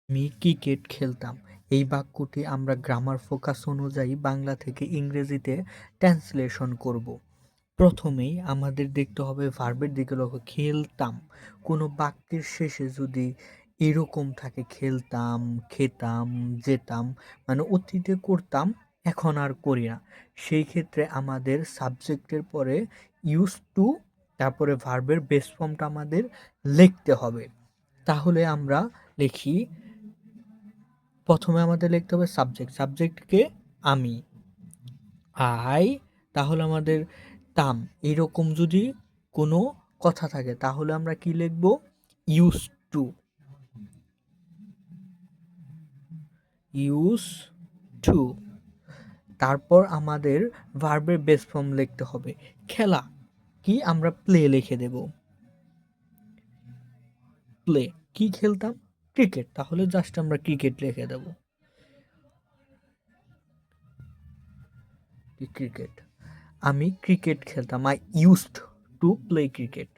আমি ক্রিকেট খেলতাম। এই বাক্যটি আমরা গ্রামার ফোকাস অনুযায়ী বাংলা থেকে ইংরেজিতে ট্রান্সলেশন করব। প্রথমেই আমাদের দেখতে হবে ভার্বের দিকে লক্ষ্য। খেলতাম, কোনো বাক্যের শেষে যদি এরকম থাকে খেলতাম, খেতাম, যেতাম, মানে অতীতে করতাম, এখন আর করি না, সেই ক্ষেত্রে আমাদের সাবজেক্টের পরে ইউজ টু, তারপরে ভার্বের বেস ফর্মটা আমাদের লিখতে হবে। তাহলে আমরা লিখি, প্রথমে আমাদের লিখতে হবে সাবজেক্টকে আমি, আই, তাহলে আমাদের তাম, এরকম যদি কোনো কথা থাকে তাহলে আমরা কি লিখব, ইউজ টু, ইউজ টু। তারপর আমাদের ভার্বের বেস ফর্ম লিখতে হবে। খেলা কি, আমরা প্লে লিখে দেব, প্লে। কি খেলতাম, ক্রিকেট, তাহলে জাস্ট আমরা ক্রিকেট লিখে দেব, ক্রিকেট। আমি ক্রিকেট খেলতাম, I used to play cricket.